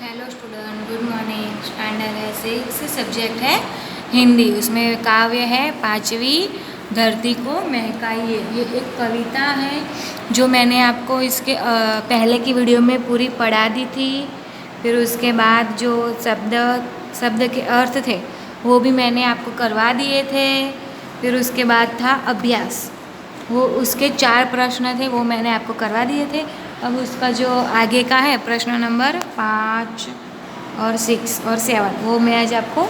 Hello student, good morning. Standard है 6, subject है हिंदी। उसमें काव्य है पांचवी, धरती को महकाइए। ये एक कविता है जो मैंने आपको इसके पहले की वीडियो में पूरी पढ़ा दी थी। फिर उसके बाद जो शब्द के अर्थ थे वो भी मैंने आपको करवा दिए थे। फिर उसके बाद था अभ्यास, वो उसके 4 प्रश्न थे, वो मैंने आपको करवा दिए थे। अब उसका जो आगे का है प्रश्न नंबर 5 और 6 और 7 वो मैं आज आपको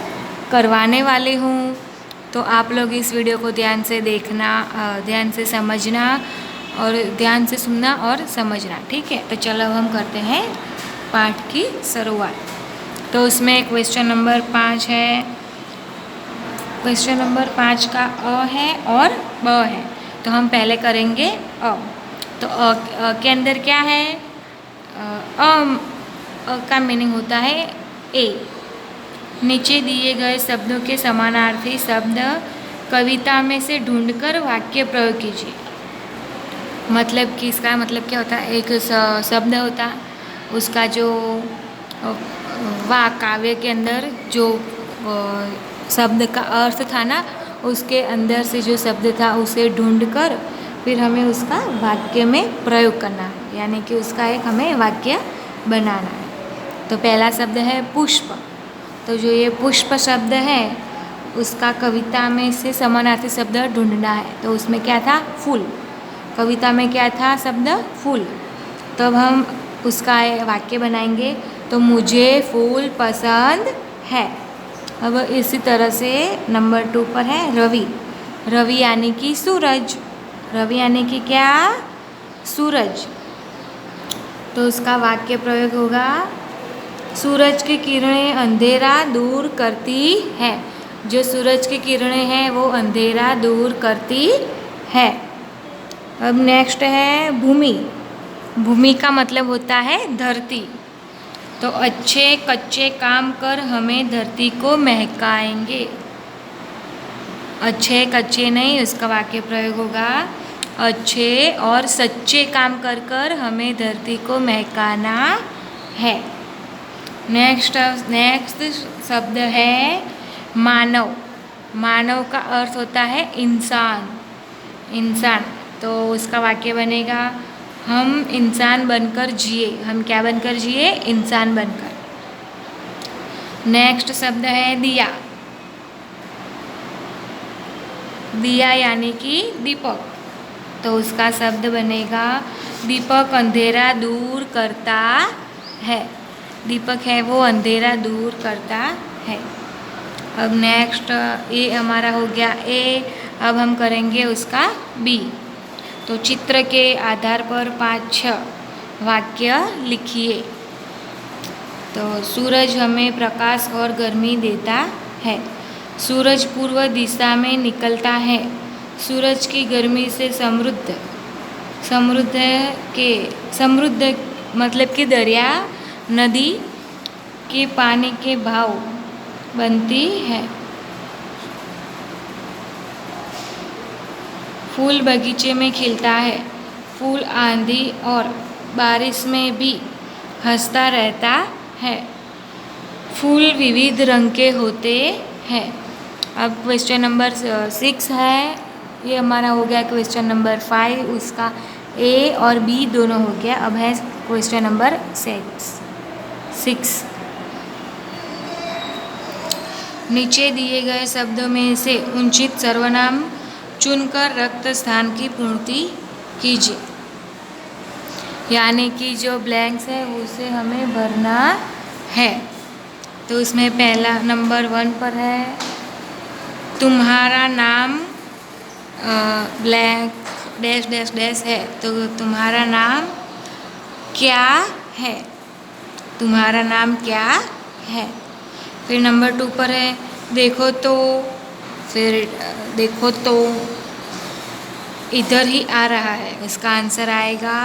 करवाने वाली हूँ। तो आप लोग इस वीडियो को ध्यान से देखना, ध्यान से समझना और ध्यान से सुनना और समझना, ठीक है। तो चलो अब हम करते हैं पाठ की शुरुआत। तो उसमें क्वेश्चन नंबर 5 है। क्वेश्चन नंबर 5 का अ है और ब है। तो हम पहले करेंगे अ। तो अ के अंदर क्या है? अ का मीनिंग होता है ए। नीचे दिए गए शब्दों के समानार्थी शब्द कविता में से ढूंढकर वाक्य प्रयोग कीजिए। मतलब कि इसका मतलब क्या होता है? एक शब्द होता है, उसका जो काव्य के अंदर जो शब्द का अर्थ था ना, उसके अंदर से जो शब्द था उसे ढूंढकर फिर हमें उसका वाक्य में प्रयोग करना है, यानी कि उसका एक हमें वाक्य बनाना है। तो पहला शब्द है पुष्प। तो जो ये पुष्प शब्द है उसका कविता में से समानार्थी शब्द ढूंढना है। तो उसमें क्या था? फूल। कविता में क्या था? शब्द फूल। तो अब हम उसका वाक्य बनाएंगे। तो मुझे फूल पसंद है। अब इसी तरह से नंबर 2 पर है रवि। रवि यानी कि सूरज। रवि यानी कि क्या? सूरज। तो उसका वाक्य प्रयोग होगा, सूरज की किरणें अंधेरा दूर करती है। जो सूरज की किरणें हैं वो अंधेरा दूर करती है। अब नेक्स्ट है भूमि। भूमि का मतलब होता है धरती। तो अच्छे कच्चे काम कर हमें धरती को महकाएंगे। अच्छे कच्चे नहीं, उसका वाक्य प्रयोग होगा, अच्छे और सच्चे काम कर कर हमें धरती को महकाना है। नेक्स्ट शब्द है मानव। मानव का अर्थ होता है इंसान। इंसान। तो उसका वाक्य बनेगा, हम इंसान बनकर जिए। हम क्या बनकर जिए? इंसान बनकर। नेक्स्ट शब्द है दिया। दिया यानी कि दीपक। तो उसका शब्द बनेगा, दीपक अंधेरा दूर करता है। दीपक है वो अंधेरा दूर करता है। अब नेक्स्ट ए हमारा हो गया ए। अब हम करेंगे उसका बी। तो चित्र के आधार पर 5-6 वाक्य लिखिए। तो सूरज हमें प्रकाश और गर्मी देता है। सूरज पूर्व दिशा में निकलता है। सूरज की गर्मी से समृद्ध मतलब कि दरिया, नदी के पानी के भाव बनती है। फूल बगीचे में खिलता है। फूल आंधी और बारिश में भी हंसता रहता है। फूल विविध रंग के होते हैं। अब क्वेश्चन नंबर 6 है। ये हमारा हो गया क्वेश्चन नंबर 5। उसका ए और बी दोनों हो गया। अब है क्वेश्चन नंबर 6। नीचे दिए गए शब्दों में से उचित सर्वनाम चुनकर रक्त स्थान की पूर्ति कीजिए। यानी कि जो ब्लैंक्स है उसे हमें भरना है। तो उसमें पहला नंबर 1 पर है, तुम्हारा नाम ब्लैंक डैश डैश डैश है। तो तुम्हारा नाम क्या है? तुम्हारा नाम क्या है? फिर नंबर 2 पर है, देखो तो। फिर देखो तो इधर ही आ रहा है। इसका आंसर आएगा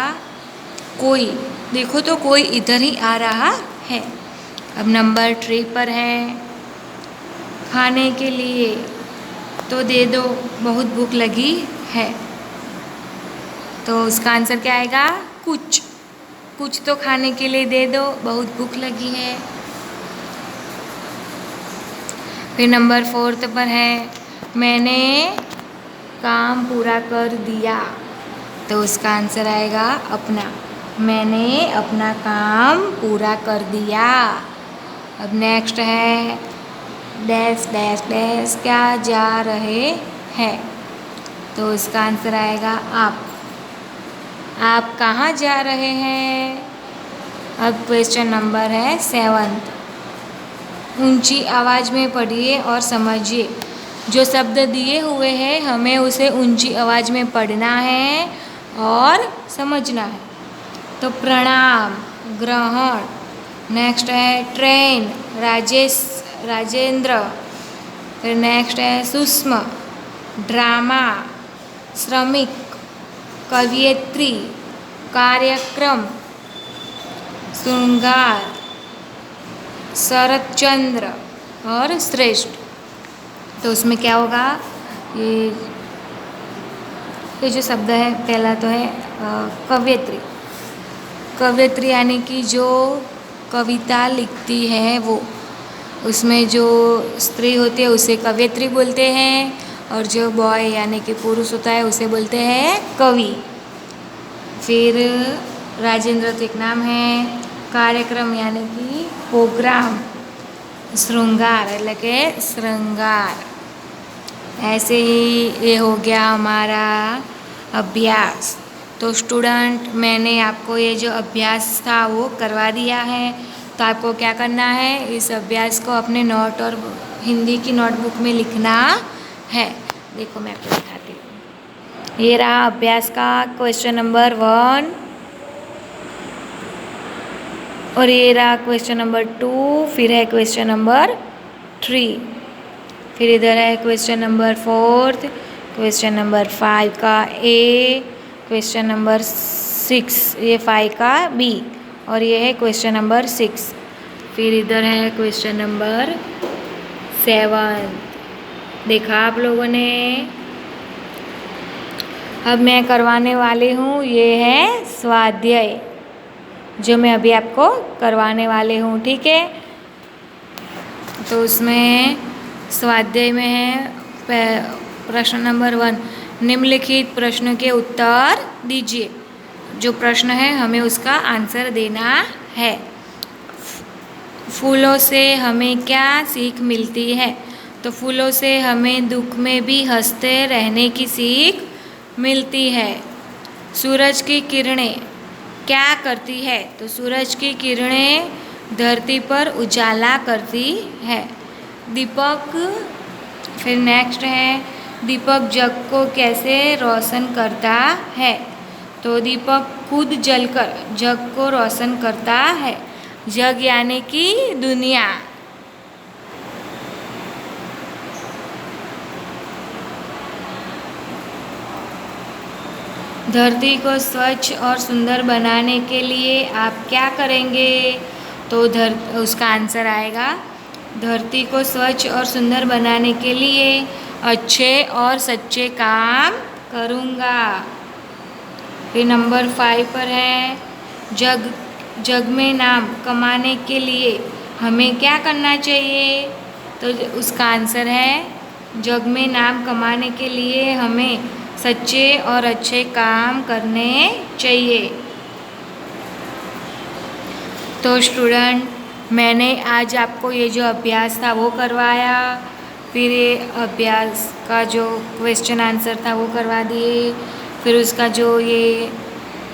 कोई। देखो तो कोई इधर ही आ रहा है। अब नंबर 3 पर है, खाने के लिए तो दे दो, बहुत भूख लगी है। तो उसका आंसर क्या आएगा? कुछ। कुछ तो खाने के लिए दे दो, बहुत भूख लगी है। फिर नंबर 4 पर है मैंने काम पूरा कर दिया, तो उसका आंसर आएगा अपना। मैंने अपना काम पूरा कर दिया। अब नेक्स्ट है डैश डैश डैश क्या जा रहे हैं, तो इसका आंसर आएगा आप। आप कहाँ जा रहे हैं। अब क्वेश्चन नंबर है 7। ऊंची आवाज़ में पढ़िए और समझिए। जो शब्द दिए हुए हैं हमें उसे ऊंची आवाज़ में पढ़ना है और समझना है। तो प्रणाम, ग्रहण, नेक्स्ट है ट्रेन, राजेंद्र, फिर नेक्स्ट है सूक्ष्म, ड्रामा, श्रमिक, कवियत्री, कार्यक्रम, श्रृंगार, शरतचंद्र और श्रेष्ठ। तो उसमें क्या होगा, ये जो शब्द है पहला तो है कवियत्री। कवियत्री यानी कि जो कविता लिखती है वो, उसमें जो स्त्री होती है उसे कवियत्री बोलते हैं, और जो बॉय यानी कि पुरुष होता है उसे बोलते हैं कवि। फिर राजेंद्र तो एक नाम है, कार्यक्रम यानी कि प्रोग्राम, श्रृंगार એટલે કે श्रृंगार। ऐसे ही ये हो गया हमारा अभ्यास। तो स्टूडेंट मैंने आपको ये जो अभ्यास था वो करवा दिया है, तो आपको क्या करना है, इस अभ्यास को अपने नोट और हिंदी की नोटबुक में लिखना है। देखो मैं आपको दिखाती हूँ, ये रहा अभ्यास का क्वेश्चन नंबर 1 और ये रहा क्वेश्चन नंबर 2, फिर है क्वेश्चन नंबर 3, फिर इधर है क्वेश्चन नंबर 4, क्वेश्चन नंबर 5 का ए, क्वेश्चन नंबर 6 ये 5 का बी, और ये है क्वेश्चन नंबर 6। फिर इधर है क्वेश्चन नंबर 7। देखा आप लोगों ने। अब मैं करवाने वाली हूँ ये है स्वाध्याय, जो मैं अभी आपको करवाने वाली हूँ, ठीक है। तो उसमें स्वाध्याय में है प्रश्न नंबर 1, निम्नलिखित प्रश्न के उत्तर दीजिए। जो प्रश्न है हमें उसका आंसर देना है। फूलों से हमें क्या सीख मिलती है, तो फूलों से हमें दुख में भी हंसते रहने की सीख मिलती है। सूरज की किरणें क्या करती है, तो सूरज की किरणें धरती पर उजाला करती है। दीपक, फिर नेक्स्ट है दीपक जग को कैसे रोशन करता है, तो दीपक खुद जलकर जग को रोशन करता है। जग यानी कि दुनिया। धरती को स्वच्छ और सुंदर बनाने के लिए आप क्या करेंगे, तो उसका आंसर आएगा धरती को स्वच्छ और सुंदर बनाने के लिए अच्छे और सच्चे काम करूँगा। फिर नंबर 5 पर है जग में नाम कमाने के लिए हमें क्या करना चाहिए, तो उसका आंसर है जग में नाम कमाने के लिए हमें सच्चे और अच्छे काम करने चाहिए। तो स्टूडेंट मैंने आज आपको ये जो अभ्यास था वो करवाया, फिर ये अभ्यास का जो क्वेश्चन आंसर था वो करवा दिए, फिर उसका जो ये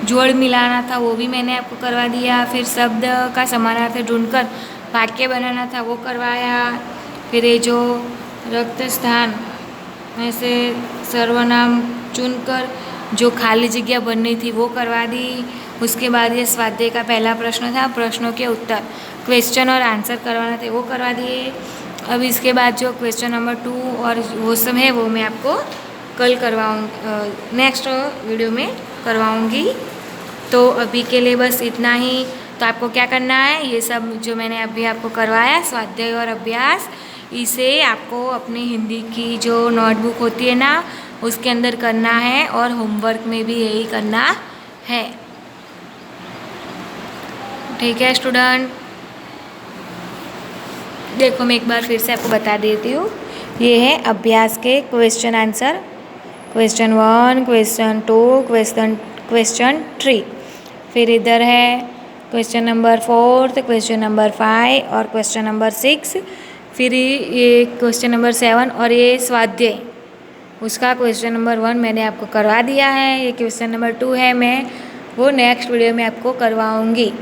जोड़ मिलाना था वो भी मैंने आपको करवा दिया, फिर शब्द का समानार्थी ढूंढकर वाक्य बनाना था वो करवाया, फिर ये जो रक्त स्थान में से सर्वनाम चुनकर जो खाली जगह बननी थी वो करवा दी। उसके बाद ये स्वाध्याय का पहला प्रश्न था, प्रश्नों के उत्तर क्वेश्चन और आंसर करवाना थे वो करवा दिए। अब इसके बाद जो क्वेश्चन नंबर 2 और वो सब है वो मैं आपको कल करवाऊँगी, नेक्स्ट वीडियो में करवाऊँगी। तो अभी के लिए बस इतना ही। तो आपको क्या करना है, ये सब जो मैंने अभी आपको करवाया स्वाध्याय और अभ्यास, इसे आपको अपनी हिंदी की जो नोटबुक होती है ना उसके अंदर करना है, और होमवर्क में भी यही करना है। ठीक है स्टूडेंट, देखो मैं एक बार फिर से आपको बता देती हूँ। ये है अभ्यास के question answer, question 1, question 2, question 3। फिर इधर है क्वेश्चन नंबर 4, क्वेश्चन नंबर 5 और क्वेश्चन नंबर 6। फिर ये क्वेश्चन नंबर 7 और ये स्वाध्याय, उसका क्वेश्चन नंबर 1 मैंने आपको करवा दिया है। ये क्वेश्चन नंबर 2 है, मैं वो नेक्स्ट वीडियो में आपको करवाऊँगी।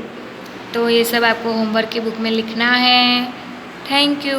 तो ये सब आपको होमवर्क की बुक में लिखना है। Thank you.